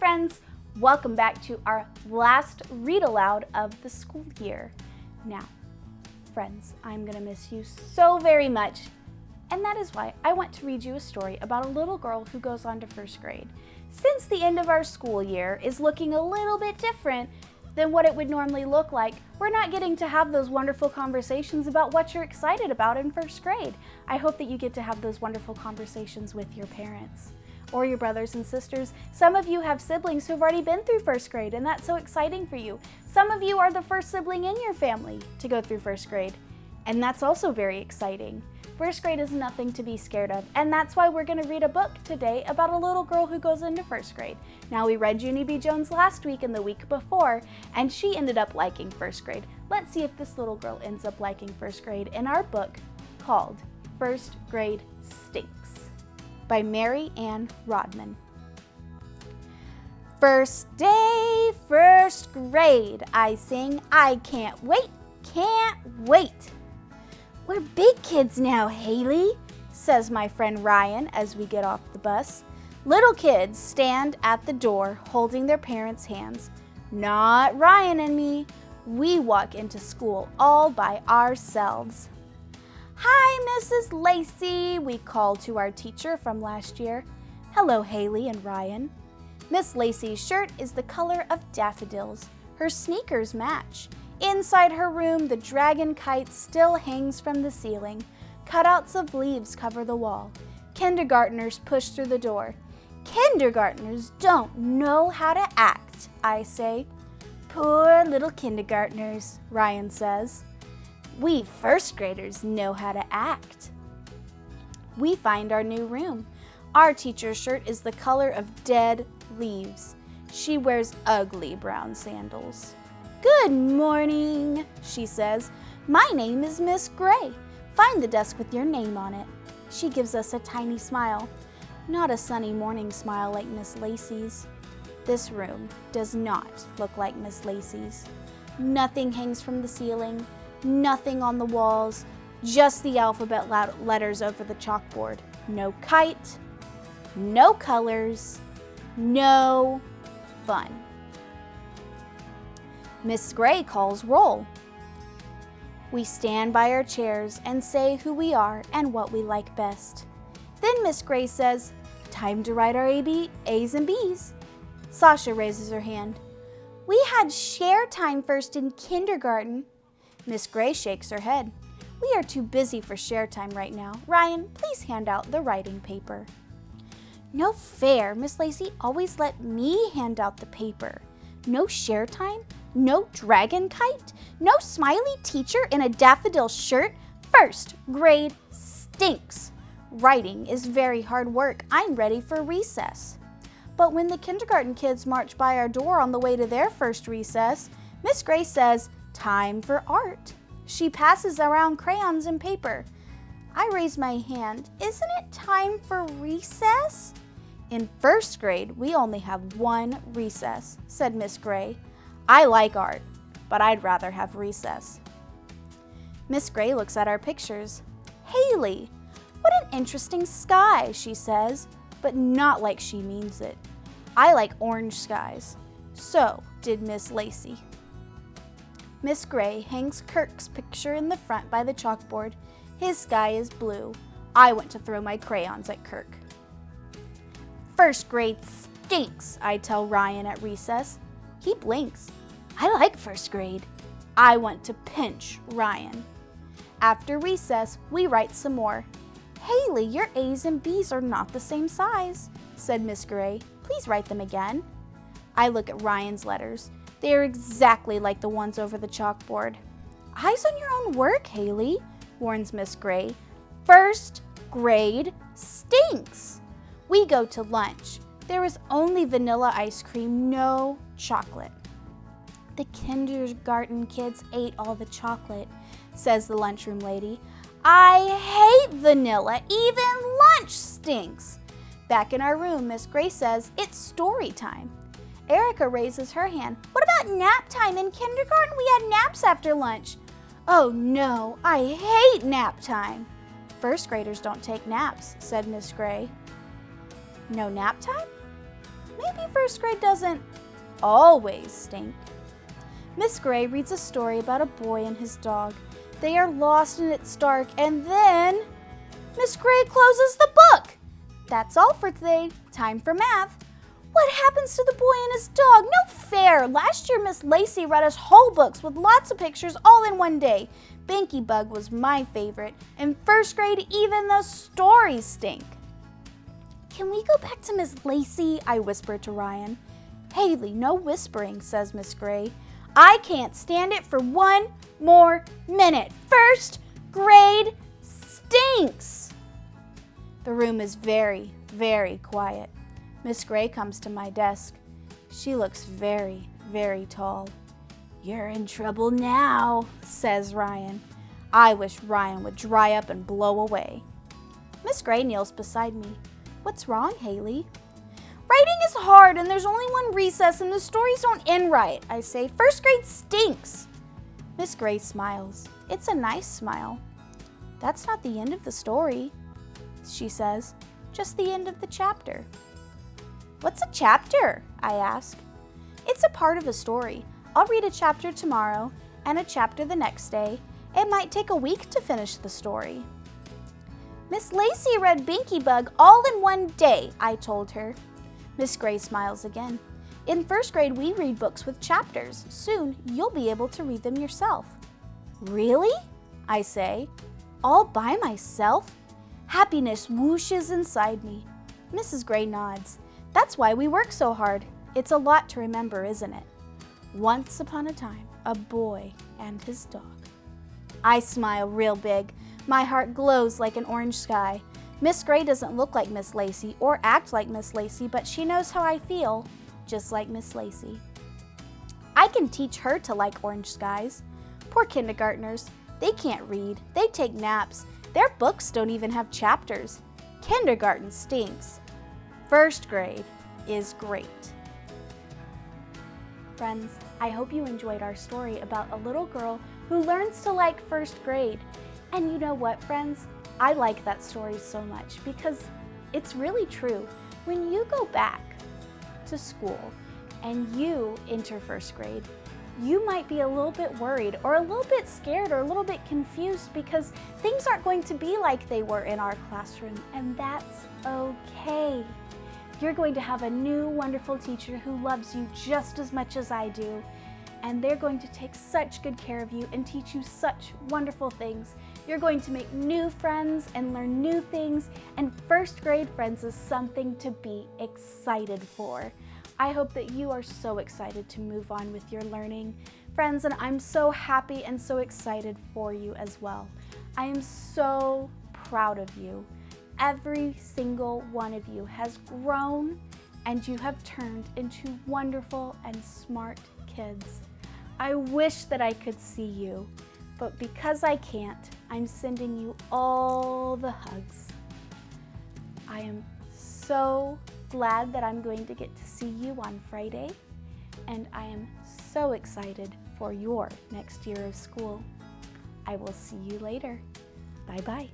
friends, welcome back to our last read aloud of the school year. Now, friends, I'm gonna miss you so very much, and that is why I want to read you a story about a little girl who goes on to first grade. Since the end of our school year is looking a little bit different than what it would normally look like, we're not getting to have those wonderful conversations about what you're excited about in first grade. I hope that you get to have those wonderful conversations with your parents or your brothers and sisters. Some of you have siblings who've already been through first grade, and that's so exciting for you. Some of you are the first sibling in your family to go through first grade, and that's also very exciting. First grade is nothing to be scared of, and that's why we're going to read a book today about a little girl who goes into first grade. Now, we read Junie B. Jones last week and the week before, and she ended up liking first grade. Let's see if this little girl ends up liking first grade in our book called First Grade Stinks by Mary Ann Rodman. First day, first grade, I sing, I can't wait, can't wait. We're big kids now, Haley, says my friend Ryan as we get off the bus. Little kids stand at the door holding their parents' hands. Not Ryan and me. We walk into school all by ourselves. Hi, Mrs. Lacey, we call to our teacher from last year. Hello, Haley and Ryan. Miss Lacey's shirt is the color of daffodils. Her sneakers match. Inside her room, the dragon kite still hangs from the ceiling. Cutouts of leaves cover the wall. Kindergartners push through the door. Kindergartners don't know how to act, I say. Poor little kindergartners, Ryan says. We first graders know how to act. We find our new room. Our teacher's shirt is the color of dead leaves. She wears ugly brown sandals. Good morning, she says. My name is Miss Gray. Find the desk with your name on it. She gives us a tiny smile. Not a sunny morning smile like Miss Lacey's. This room does not look like Miss Lacey's. Nothing hangs from the ceiling, nothing on the walls, just the alphabet letters over the chalkboard. No kite, no colors, no fun. Miss Gray calls roll. We stand by our chairs and say who we are and what we like best. Then Miss Gray says, time to write our A's and B's. Sasha raises her hand. We had share time first in kindergarten. Miss Gray shakes her head. We are too busy for share time right now. Ryan, please hand out the writing paper. No fair. Miss Lacey always let me hand out the paper. No share time? No dragon kite? No smiley teacher in a daffodil shirt? First grade stinks. Writing is very hard work. I'm ready for recess. But when the kindergarten kids march by our door on the way to their first recess, Miss Gray says, time for art. She passes around crayons and paper. I raise my hand. Isn't it time for recess? In first grade, we only have one recess, said Miss Gray. I like art, but I'd rather have recess. Miss Gray looks at our pictures. Haley, what an interesting sky, she says, but not like she means it. I like orange skies. So did Miss Lacey. Miss Gray hangs Kirk's picture in the front by the chalkboard. His sky is blue. I went to throw my crayons at Kirk. First grade stinks, I tell Ryan at recess. He blinks. I like first grade. I want to pinch Ryan. After recess, we write some more. Haley, your A's and B's are not the same size, said Miss Gray. Please write them again. I look at Ryan's letters. They are exactly like the ones over the chalkboard. Eyes on your own work, Haley, warns Miss Gray. First grade stinks. We go to lunch. There is only vanilla ice cream, no chocolate. The kindergarten kids ate all the chocolate, says the lunchroom lady. I hate vanilla. Even lunch stinks. Back in our room, Miss Gray says, it's story time. Erica raises her hand. What about nap time? In kindergarten, we had naps after lunch. Oh no, I hate nap time. First graders don't take naps, said Miss Gray. No nap time? maybe first grade doesn't always stink. Miss Gray reads a story about a boy and his dog. They are lost and it's dark, and then Miss Gray closes the book. That's all for today. Time for math. What happens to the boy and his dog? No fair. Last year, Miss Lacey read us whole books with lots of pictures all in one day. Binky Bug was my favorite. In first grade, even the stories stink. Can we go back to Miss Lacey? I whispered to Ryan. Haley, no whispering, says Miss Gray. I can't stand it for one more minute. First grade stinks. The room is very, very quiet. Miss Gray comes to my desk. She looks very, very tall. You're in trouble now, says Ryan. I wish Ryan would dry up and blow away. Miss Gray kneels beside me. What's wrong, Haley? Writing is hard and there's only one recess and the stories don't end right, I say. First grade stinks. Miss Gray smiles. It's a nice smile. That's not the end of the story, she says. Just the end of the chapter. What's a chapter? I ask. It's a part of a story. I'll read a chapter tomorrow and a chapter the next day. It might take a week to finish the story. Miss Lacey read Binky Bug all in one day, I told her. Miss Gray smiles again. In first grade, we read books with chapters. Soon, you'll be able to read them yourself. Really? I say. All by myself? Happiness whooshes inside me. Mrs. Gray nods. That's why we work so hard. It's a lot to remember, isn't it? Once upon a time, a boy and his dog. I smile real big. My heart glows like an orange sky. Miss Gray doesn't look like Miss Lacey or act like Miss Lacey, but she knows how I feel, just like Miss Lacey. I can teach her to like orange skies. Poor kindergartners. They can't read. They take naps. Their books don't even have chapters. Kindergarten stinks. First grade is great. Friends, I hope you enjoyed our story about a little girl who learns to like first grade. And you know what, friends? I like that story so much because it's really true. When you go back to school and you enter first grade, you might be a little bit worried or a little bit scared or a little bit confused because things aren't going to be like they were in our classroom, and that's okay. You're going to have a new wonderful teacher who loves you just as much as I do, and they're going to take such good care of you and teach you such wonderful things. You're going to make new friends and learn new things, and first grade friends is something to be excited for. I hope that you are so excited to move on with your learning, friends, and I'm so happy and so excited for you as well. I am so proud of you. Every single one of you has grown and you have turned into wonderful and smart kids. I wish that I could see you, but because I can't, I'm sending you all the hugs. I am so glad that I'm going to get to see you on Friday, and I am so excited for your next year of school. I will see you later. Bye-bye.